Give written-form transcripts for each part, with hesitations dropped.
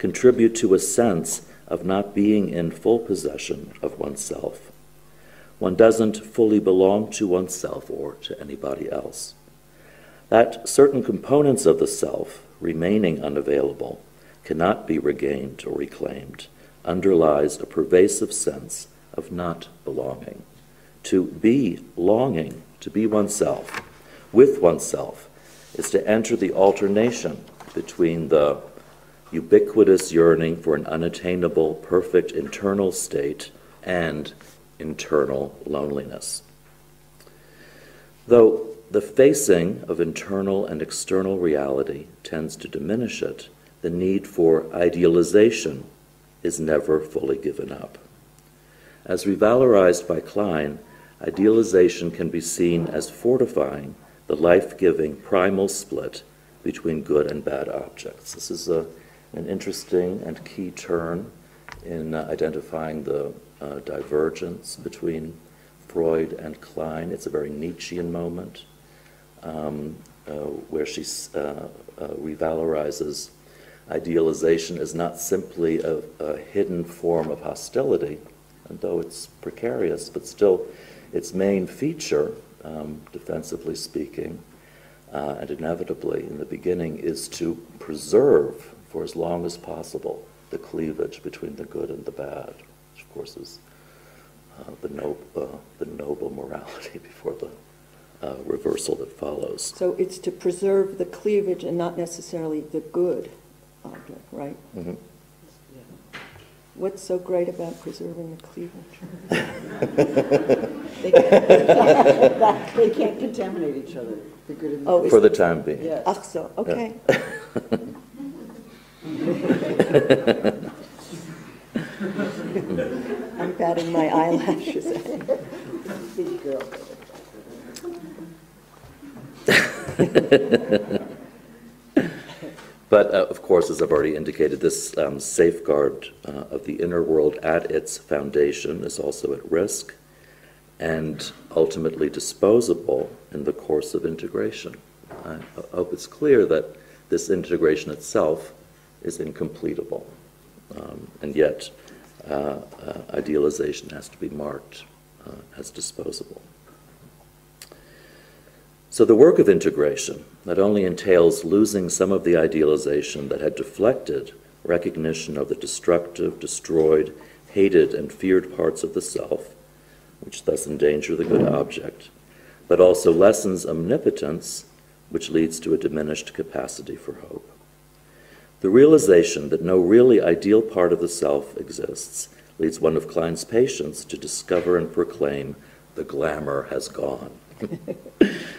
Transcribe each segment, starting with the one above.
contribute to a sense of not being in full possession of oneself. One doesn't fully belong to oneself or to anybody else. That certain components of the self, remaining unavailable, cannot be regained or reclaimed, underlies a pervasive sense of not belonging. To be longing, to be oneself, with oneself, is to enter the alternation between the ubiquitous yearning for an unattainable, perfect internal state and internal loneliness. Though the facing of internal and external reality tends to diminish it, the need for idealization is never fully given up. As revalorized by Klein, idealization can be seen as fortifying the life-giving primal split between good and bad objects. This is an interesting and key turn in identifying the divergence between Freud and Klein. It's a very Nietzschean moment where she revalorizes idealization as not simply a hidden form of hostility, and though it's precarious, but still its main feature, defensively speaking, and inevitably in the beginning, is to preserve for as long as possible the cleavage between the good and the bad, which of course is the noble morality before the reversal that follows. So it's to preserve the cleavage and not necessarily the good object, right? Mm-hmm. What's so great about preserving the cleavage? They can't contaminate each other. The good and the Oh, For the time being. Yes. Ach so, okay. I'm batting my eyelashes. Big girl. But of course, as I've already indicated, this safeguard of the inner world at its foundation is also at risk and ultimately disposable in the course of integration. I hope it's clear that this integration itself is incompletable, and yet idealization has to be marked as disposable. So the work of integration not only entails losing some of the idealization that had deflected recognition of the destructive, destroyed, hated, and feared parts of the self, which thus endanger the good object, but also lessens omnipotence, which leads to a diminished capacity for hope. The realization that no really ideal part of the self exists leads one of Klein's patients to discover and proclaim, "The glamour has gone."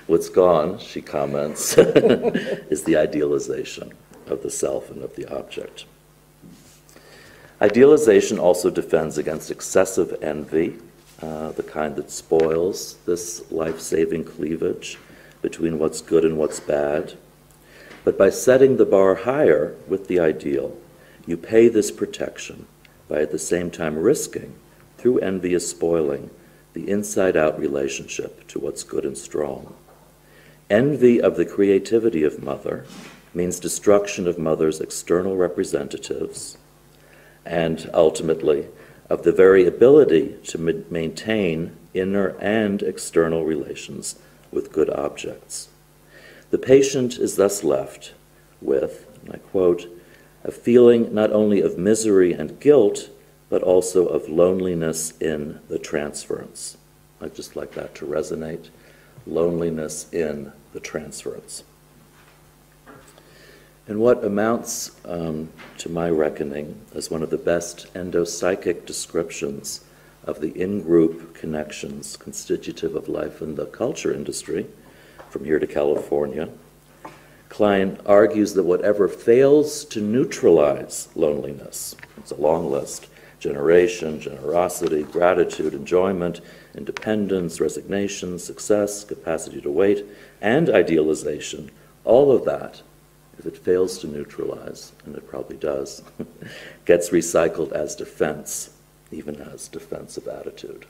What's gone, she comments, is the idealization of the self and of the object. Idealization also defends against excessive envy, the kind that spoils this life-saving cleavage between what's good and what's bad. But by setting the bar higher with the ideal, you pay this protection by at the same time risking, through envious spoiling, the inside-out relationship to what's good and strong. Envy of the creativity of mother means destruction of mother's external representatives and, ultimately, of the very ability to maintain inner and external relations with good objects. The patient is thus left with, and I quote, a feeling not only of misery and guilt, but also of loneliness in the transference. I'd just like that to resonate. Loneliness in the transference. And what amounts, to my reckoning, as one of the best endopsychic descriptions of the in-group connections constitutive of life in the culture industry, from here to California, Klein argues that whatever fails to neutralize loneliness, it's a long list, generation, generosity, gratitude, enjoyment, independence, resignation, success, capacity to wait, and idealization, all of that, if it fails to neutralize, and it probably does, gets recycled as defense, even as defensive attitude.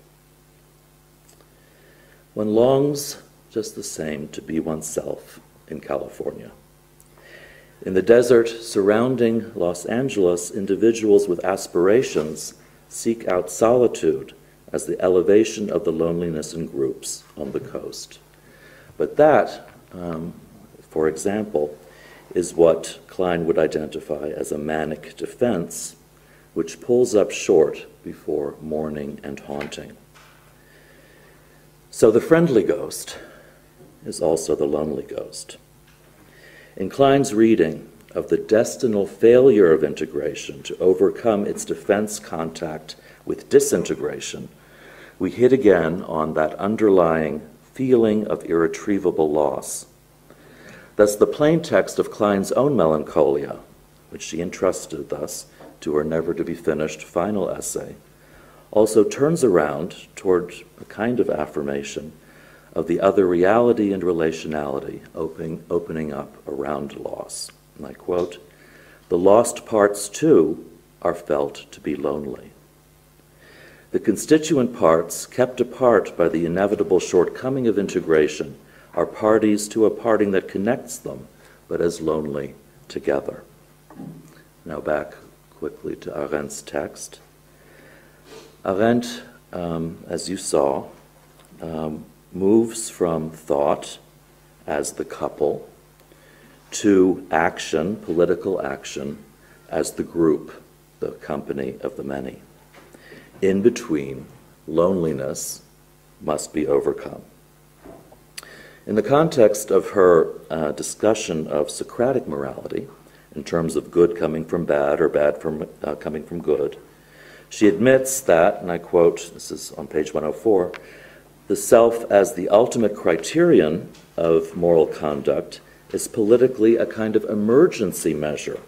One longs just the same to be oneself in California. In the desert surrounding Los Angeles, individuals with aspirations seek out solitude as the elevation of the loneliness in groups on the coast. But that, for example, is what Klein would identify as a manic defense, which pulls up short before mourning and haunting. So the friendly ghost is also the lonely ghost. In Klein's reading of the destinal failure of integration to overcome its defense contact with disintegration, we hit again on that underlying feeling of irretrievable loss. Thus, the plain text of Klein's own Melancholia, which she entrusted thus to her never-to-be-finished final essay, also turns around toward a kind of affirmation of the other reality and relationality opening up around loss. And I quote, "The lost parts, too, are felt to be lonely. The constituent parts, kept apart by the inevitable shortcoming of integration, are parties to a parting that connects them, but as lonely together." Now back quickly to Arendt's text. Arendt, as you saw, moves from thought as the couple to action, political action, as the group, the company of the many. In between, loneliness must be overcome. In the context of her discussion of Socratic morality, in terms of good coming from bad or bad coming from good, she admits that, and I quote, this is on page 104, "The self as the ultimate criterion of moral conduct is politically a kind of emergency measure,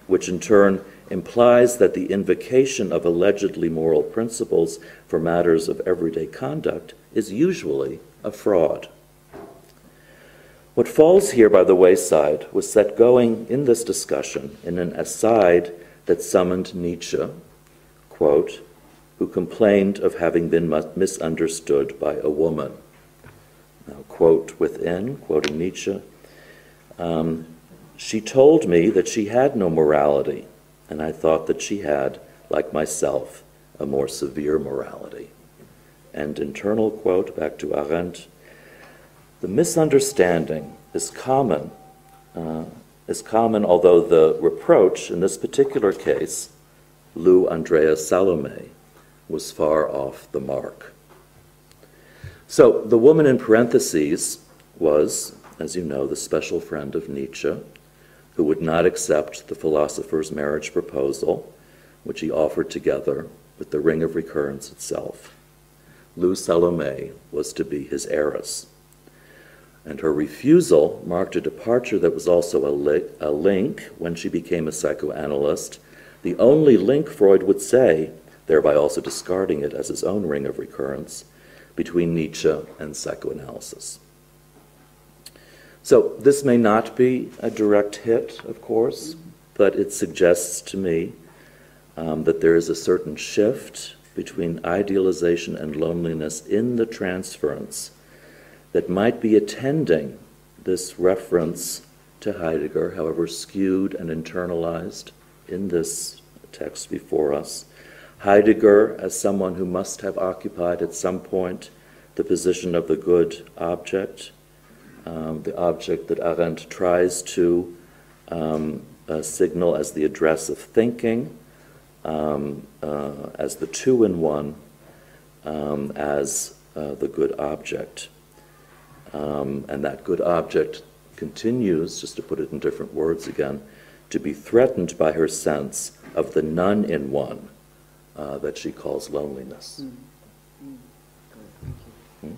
which in turn implies that the invocation of allegedly moral principles for matters of everyday conduct is usually a fraud." What falls here by the wayside was set going in this discussion in an aside that summoned Nietzsche, quote, "who complained of having been misunderstood by a woman." Now, quote within, quoting Nietzsche, "She told me that she had no morality, and I thought that she had, like myself, a more severe morality." And internal quote, back to Arendt, "The misunderstanding is common, although the reproach in this particular case, Lou Andrea Salome, was far off the mark." So the woman in parentheses was, as you know, the special friend of Nietzsche, who would not accept the philosopher's marriage proposal, which he offered together with the ring of recurrence itself. Lou Salome was to be his heiress. And her refusal marked a departure that was also a link when she became a psychoanalyst, the only link, Freud would say, thereby also discarding it as his own ring of recurrence, between Nietzsche and psychoanalysis. So this may not be a direct hit, of course, but it suggests to me that there is a certain shift between idealization and loneliness in the transference that might be attending this reference to Heidegger, however skewed and internalized in this text before us. Heidegger as someone who must have occupied at some point the position of the good object, the object that Arendt tries to signal as the address of thinking, as the two-in-one, as the good object. And that good object continues, just to put it in different words again, to be threatened by her sense of the none-in-one that she calls loneliness. Thank you.